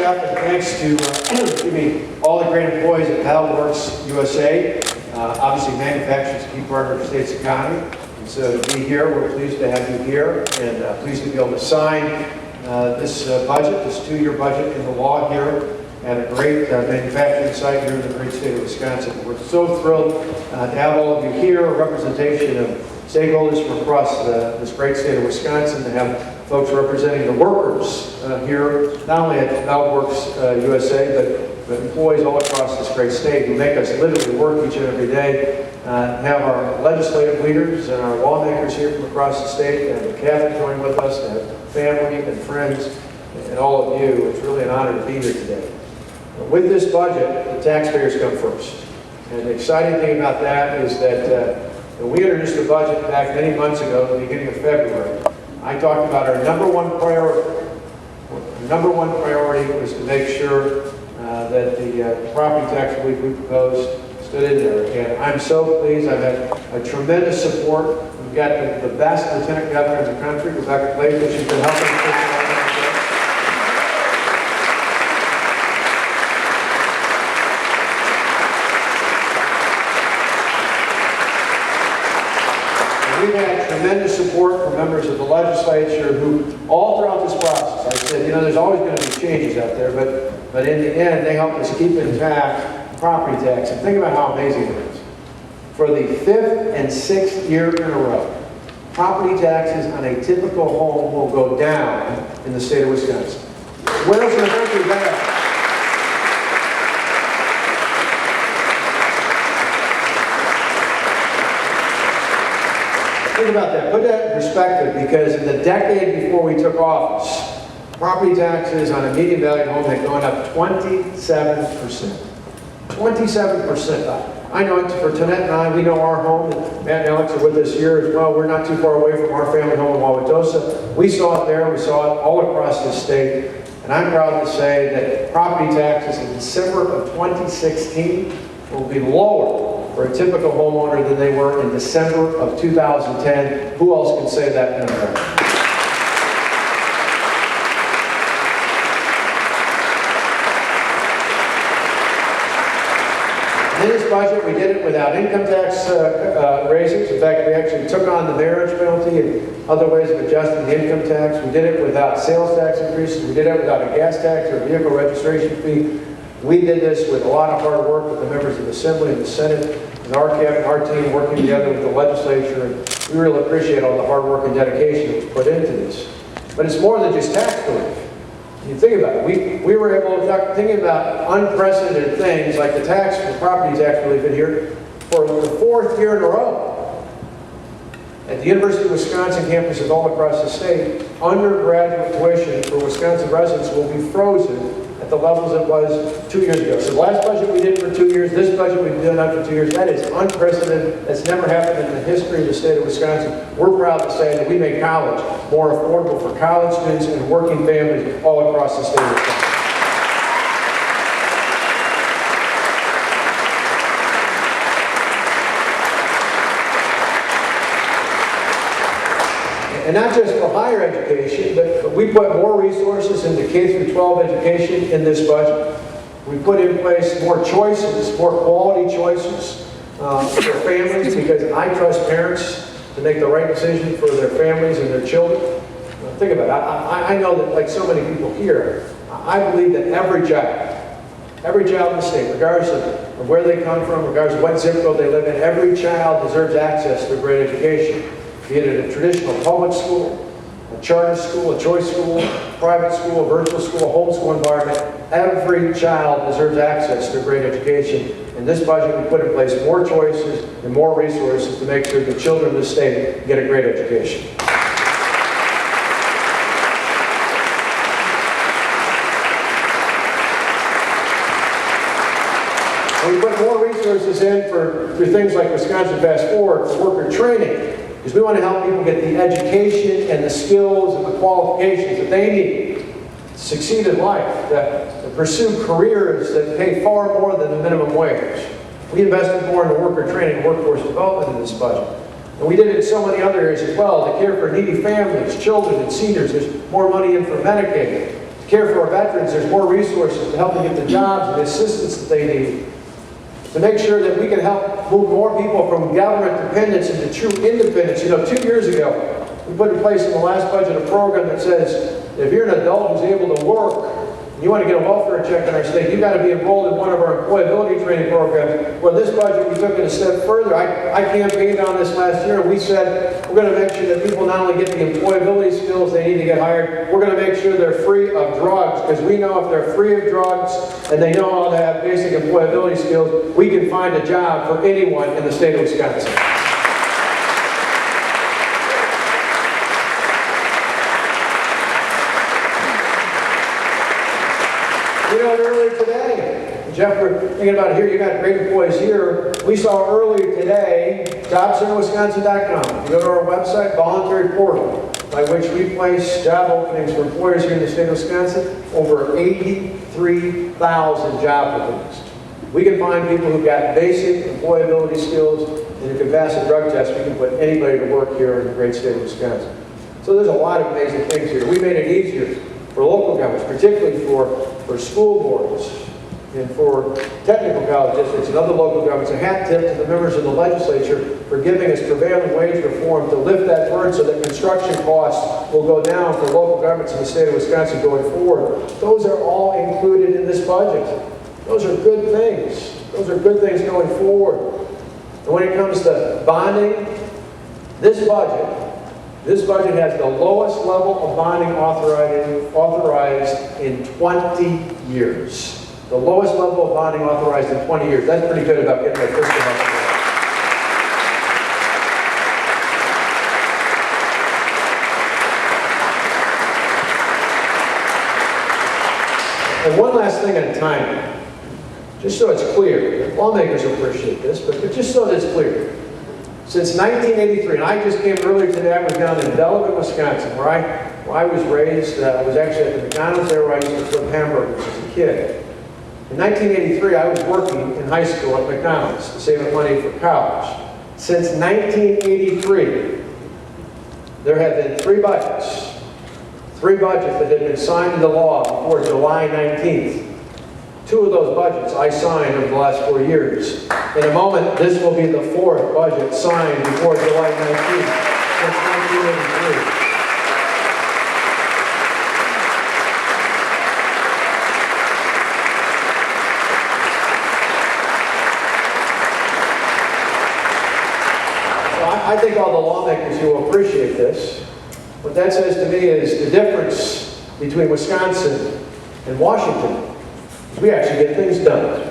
Jeff, and thanks to all the great employees at Valveworks USA. Obviously, manufacturing is a key part of the state's economy. And so to be here, we're pleased to have you here, and pleased to be able to sign this budget, this 2-year budget into law here at a great manufacturing site here in the great state of Wisconsin. We're so thrilled to have all of you here, a representation of stakeholders from across this great state of Wisconsin, to have folks representing the workers here, not only at Valveworks USA, but employees all across this great state who make us literally work each and every day. Have our legislative leaders and our lawmakers here from across the state, and have Kathy join with us, to have family and friends and all of you. It's really an honor to be here today. With this budget, the taxpayers come first. And the exciting thing about that is that when we introduced the budget back many months ago, at the beginning of February, I talked about our number one priority. Our number one priority was to make sure that the property tax relief we proposed stood in there. And I'm so pleased. I've had a tremendous support. We've got the best lieutenant governor in the country, Rebecca Clayton. She's been helping us push it on. We've had tremendous support from members of the legislature who, all throughout this process, I said, you know, there's always going to be changes out there, but in the end, they helped us keep intact property tax. And think about how amazing it is. For the 5th and 6th year in a row, property taxes on a typical home will go down in the state of Wisconsin. Where else in the country is that? Think about that. Put that in perspective, because in the decade before we took office, property taxes on a median value home had gone up 27%. 27%. I know for Tonette and I, we know our home, and Matt and Alex are with us here as well. We're not too far away from our family home in Waukesha. We saw it there. We saw it all across the state. And I'm proud to say that property taxes in December of 2016 will be lower for a typical homeowner than they were in December of 2010. Who else can say that in America? In this budget, we did it without income tax raises. In fact, we actually took on the marriage penalty and other ways of adjusting the income tax. We did it without sales tax increases. We did it without a gas tax or a vehicle registration fee. We did this with a lot of hard work with the members of the Assembly and the Senate, and our team working together with the legislature. And we really appreciate all the hard work and dedication that was put into this. But it's more than just tax relief. You think about it. We were able to start thinking about unprecedented things like the property tax relief in here for the 4th year in a row. At the University of Wisconsin campuses all across the state, undergraduate tuition for Wisconsin residents will be frozen at the levels it was 2 years ago. So the last budget we did for 2 years, this budget we've done for 2 years, that is unprecedented. That's never happened in the history of the state of Wisconsin. We're proud to say that we make college more affordable for college students and working families all across the state of Wisconsin. And not just for higher education, but we put more resources into K-12 education in this budget. We put in place more choices, more quality choices for families, because I trust parents to make the right decision for their families and their children. Think about it. I know that, like so many people here, I believe that every child in the state, regardless of where they come from, regardless of what zip code they live in, every child deserves access to a great education. Be it at a traditional public school, a charter school, a choice school, private school, a virtual school, a homeschool environment, every child deserves access to a great education. In this budget, we put in place more choices and more resources to make sure the children of the state get a great education. And we put more resources in for things like Wisconsin Fast Forward, for worker training, because we want to help people get the education and the skills and the qualifications that they need to succeed in life, to pursue careers that pay far more than the minimum wage. We invested more in worker training and workforce development in this budget. And we did it in so many other areas as well, to care for needy families, children, and seniors. There's more money in for Medicaid. care for our veterans, there's more resources to help them get the jobs and the assistance that they need. To make sure that we can help move more people from government dependence into true independence. You know, 2 years ago, we put in place in the last budget a program that says, if you're an adult who's able to work, and you want to get a welfare check in our state, you've got to be enrolled in one of our employability training programs. Well, this budget, we took it a step further. I campaigned on this last year, and we said, we're going to make sure that people not only get the employability skills they need to get hired, we're going to make sure they're free of drugs, because we know if they're free of drugs and they know how to have basic employability skills, we can find a job for anyone in the state of Wisconsin. You know, earlier today, Jeff, we're thinking about it here, you got great employees here. We saw earlier today, jobcenterwisconsin.com. You go to our website, voluntary portal, by which we place job openings for employers here in the state of Wisconsin, over 83,000 job openings. We can find people who've got basic employability skills, and who can pass a drug test. We can put anybody to work here in the great state of Wisconsin. So there's a lot of amazing things here. We made it easier for local governments, particularly for school boards and for technical college districts and other local governments. A hat tip to the members of the legislature for giving us prevailing wage reform to lift that burden so that construction costs will go down for local governments in the state of Wisconsin going forward. Those are all included in this budget. Those are good things. Those are good things going forward. And when it comes to bonding, this budget has the lowest level of bonding authorized in 20 years. The lowest level of bonding authorized in 20 years. That's pretty good about getting our fiscal health. And one last thing on timing. Just so it's clear, lawmakers appreciate this, but just so that it's clear. Since 1983, and I just came earlier today, I was down in Valveworks, Wisconsin, where I was raised. I was actually at the McDonald's there where I used to flip hamburgers as a kid. In 1983, I was working in high school at McDonald's to save up money for college. Since 1983, there have been three budgets that had been signed into law before July 19th. 2 of those budgets I signed over the last 4 years. In a moment, this will be the 4th budget signed before July 19th since 1983. So I think all the lawmakers here will appreciate this. What that says to me is the difference between Wisconsin and Washington. We actually get things done.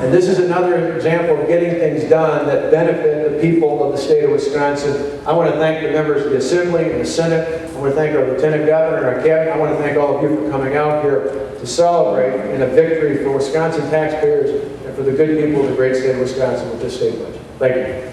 And this is another example of getting things done that benefit the people of the state of Wisconsin. I want to thank the members of the Assembly and the Senate. I want to thank our Lieutenant Governor and our Cabinet. I want to thank all of you for coming out here to celebrate in a victory for Wisconsin taxpayers and for the good people of the great state of Wisconsin with this state budget. Thank you.